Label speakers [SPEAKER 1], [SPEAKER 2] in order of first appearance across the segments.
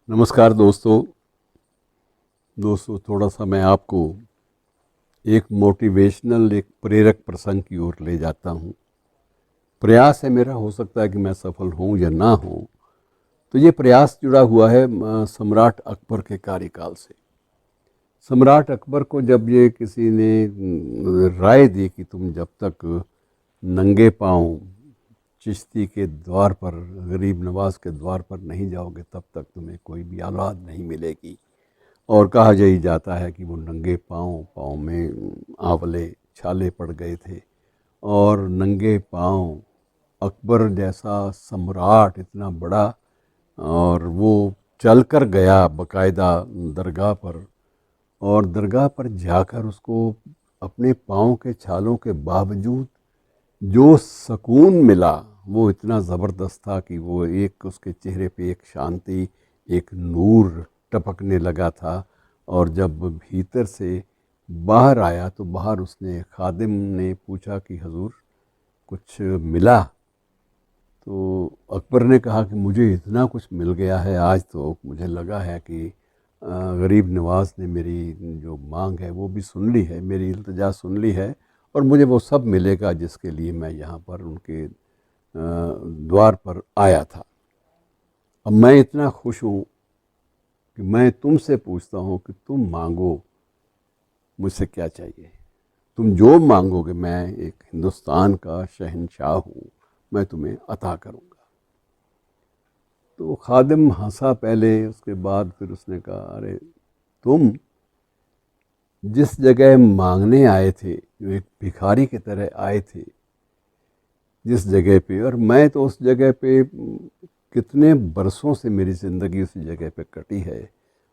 [SPEAKER 1] नमस्कार दोस्तों थोड़ा सा मैं आपको एक मोटिवेशनल एक प्रेरक प्रसंग की ओर ले जाता हूँ। प्रयास है मेरा, हो सकता है कि मैं सफल हूँ या ना हूँ। तो ये प्रयास जुड़ा हुआ है सम्राट अकबर के कार्यकाल से। सम्राट अकबर को जब ये किसी ने राय दी कि तुम जब तक नंगे पाँव चिश्ती के द्वार पर, गरीब नवाज के द्वार पर नहीं जाओगे तब तक तुम्हें कोई भी औलाद नहीं मिलेगी। और कहा यही जाता है कि वो नंगे पाँव पाँव में आंवले छाले पड़ गए थे और नंगे पाँव अकबर जैसा सम्राट इतना बड़ा, और वो चल कर गया बकायदा दरगाह पर। और दरगाह पर जाकर उसको अपने पाँव के छालों के बावजूद जो सुकून मिला वो इतना ज़बरदस्त था कि वो एक उसके चेहरे पे एक शांति, एक नूर टपकने लगा था। और जब भीतर से बाहर आया तो बाहर उसने खादिम ने पूछा कि हजूर कुछ मिला। तो अकबर ने कहा कि मुझे इतना कुछ मिल गया है आज, तो मुझे लगा है कि गरीब नवाज ने मेरी जो मांग है वो भी सुन ली है, मेरी इल्तिजा सुन ली है, और मुझे वो सब मिलेगा जिसके लिए मैं यहाँ पर उनके द्वार पर आया था। अब मैं इतना खुश हूँ कि मैं तुमसे पूछता हूँ कि तुम मांगो, मुझसे क्या चाहिए। तुम जो मांगोगे, मैं एक हिंदुस्तान का शहंशाह हूँ, मैं तुम्हें अता करूँगा। तो खादिम हंसा पहले, उसके बाद फिर उसने कहा, अरे तुम जिस जगह मांगने आए थे, जो एक भिखारी की तरह आए थे जिस जगह पे, और मैं तो उस जगह पे कितने बरसों से मेरी ज़िंदगी उसी जगह पे कटी है,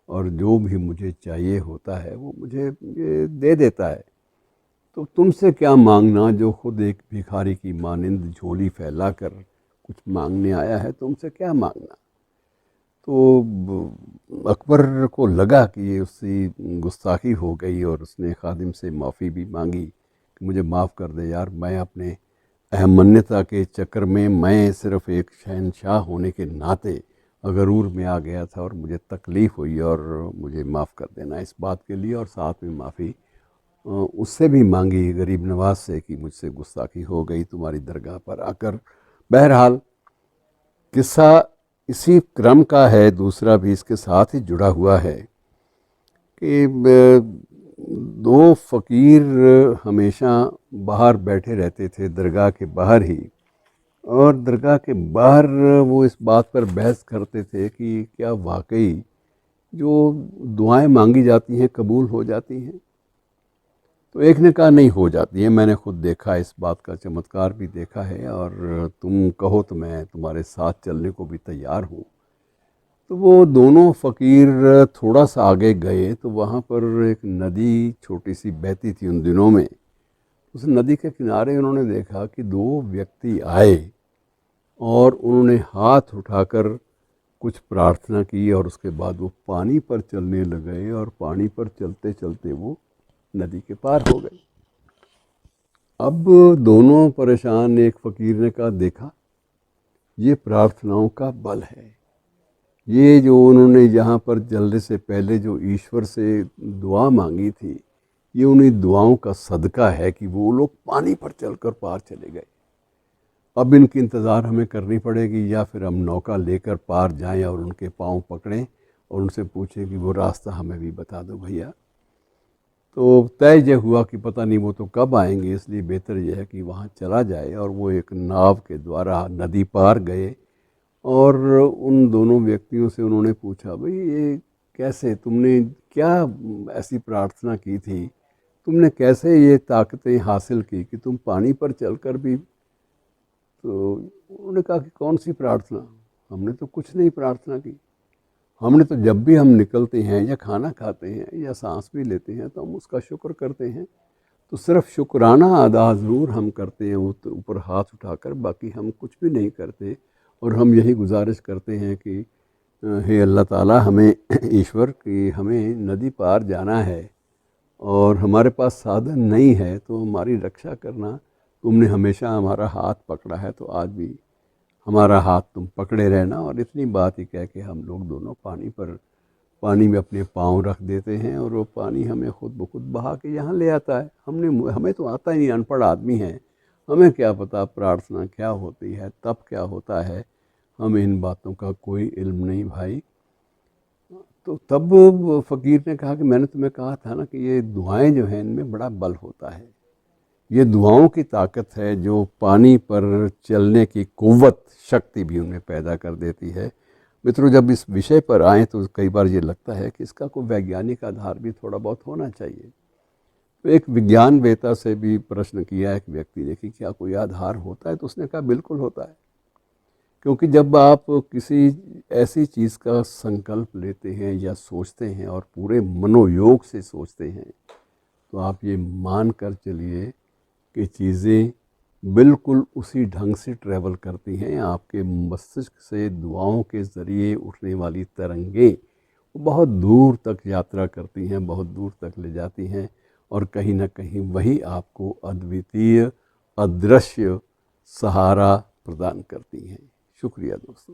[SPEAKER 1] और जो भी मुझे चाहिए होता है वो मुझे ये दे देता है। तो तुमसे क्या मांगना, जो खुद एक भिखारी की मानिंद झोली फैलाकर कुछ मांगने आया है, तुमसे क्या मांगना। तो अकबर को लगा कि ये उससे गुस्ताखी हो गई, और उसने खादिम से माफ़ी भी मांगी कि मुझे माफ़ कर दे यार, मैं अपने अहमन्यता के चक्कर में, मैं सिर्फ़ एक शहनशाह होने के नाते गरूर में आ गया था और मुझे तकलीफ़ हुई, और मुझे माफ़ कर देना इस बात के लिए। और साथ में माफ़ी उससे भी मांगी गरीब नवाज से कि मुझसे गुस्ताखी हो गई तुम्हारी दरगाह पर आकर। बहरहाल किस्सा इसी क्रम का है, दूसरा भी इसके साथ ही जुड़ा हुआ है कि दो फ़कीर हमेशा बाहर बैठे रहते थे, दरगाह के बाहर ही। और दरगाह के बाहर वो इस बात पर बहस करते थे कि क्या वाकई जो दुआएं मांगी जाती हैं कबूल हो जाती हैं। तो एक ने कहा नहीं, हो जाती है, मैंने खुद देखा, इस बात का चमत्कार भी देखा है, और तुम कहो तो मैं तुम्हारे साथ चलने को भी तैयार हूँ। तो वो दोनों फ़कीर थोड़ा सा आगे गए तो वहाँ पर एक नदी छोटी सी बहती थी उन दिनों में। उस नदी के किनारे उन्होंने देखा कि दो व्यक्ति आए और उन्होंने हाथ उठाकर कुछ प्रार्थना की, और उसके बाद वो पानी पर चलने लगे, और पानी पर चलते चलते वो नदी के पार हो गए। अब दोनों परेशान, एक फ़कीर ने कहा, देखा ये प्रार्थनाओं का बल है, ये जो उन्होंने यहाँ पर जलने से पहले जो ईश्वर से दुआ मांगी थी, ये उन्हीं दुआओं का सदका है कि वो लोग पानी पर चलकर पार चले गए। अब इनकी इंतज़ार हमें करनी पड़ेगी, या फिर हम नौका लेकर पार जाएं और उनके पाँव पकड़ें और उनसे पूछें कि वो रास्ता हमें भी बता दो भैया। तो तय ये हुआ कि पता नहीं वो तो कब आएंगे, इसलिए बेहतर यह है कि वहाँ चला जाए। और वो एक नाव के द्वारा नदी पार गए, और उन दोनों व्यक्तियों से उन्होंने पूछा, भाई ये कैसे, तुमने क्या ऐसी प्रार्थना की थी, तुमने कैसे ये ताकतें हासिल की कि तुम पानी पर चलकर भी। तो उन्होंने कहा कि कौन सी प्रार्थना, हमने तो कुछ नहीं प्रार्थना की। हमने तो जब भी हम निकलते हैं या खाना खाते हैं या सांस भी लेते हैं तो हम उसका शुक्र करते हैं। तो सिर्फ शुक्राना अदा ज़रूर हम करते हैं ऊपर हाथ उठाकर, बाकी हम कुछ भी नहीं करते। और हम यही गुजारिश करते हैं कि हे अल्लाह ताला, हमें ईश्वर की, हमें नदी पार जाना है और हमारे पास साधन नहीं है, तो हमारी रक्षा करना। तुमने हमेशा हमारा हाथ पकड़ा है, तो आज भी हमारा हाथ तुम पकड़े रहना। और इतनी बात ही कह के हम लोग दोनों पानी में अपने पाँव रख देते हैं और वो पानी हमें खुद ब खुद बहा के यहाँ ले आता है। हमें तो आता ही नहीं, अनपढ़ आदमी हैं, हमें क्या पता प्रार्थना क्या होती है, तप क्या होता है, हमें इन बातों का कोई इल्म नहीं भाई। तो तब फ़कीर ने कहा कि मैंने तुम्हें कहा था ना कि ये दुआएं जो हैं इनमें बड़ा बल होता है, ये दुआओं की ताकत है जो पानी पर चलने की कुव्वत, शक्ति भी उनमें पैदा कर देती है। मित्रों, जब इस विषय पर आएँ तो कई बार ये लगता है कि इसका कोई वैज्ञानिक आधार भी थोड़ा बहुत होना चाहिए। तो एक विज्ञानवेत्ता से भी प्रश्न किया एक व्यक्ति ने कि क्या कोई आधार होता है, तो उसने कहा बिल्कुल होता है। क्योंकि जब आप किसी ऐसी चीज़ का संकल्प लेते हैं या सोचते हैं और पूरे मनोयोग से सोचते हैं, तो आप ये मान कर चलिए कि चीज़ें बिल्कुल उसी ढंग से ट्रैवल करती हैं। आपके मस्तिष्क से दुआओं के ज़रिए उठने वाली तरंगें वो बहुत दूर तक यात्रा करती हैं, बहुत दूर तक ले जाती हैं और कहीं ना कहीं वही आपको अद्वितीय, अदृश्य सहारा प्रदान करती हैं। शुक्रिया दोस्तों।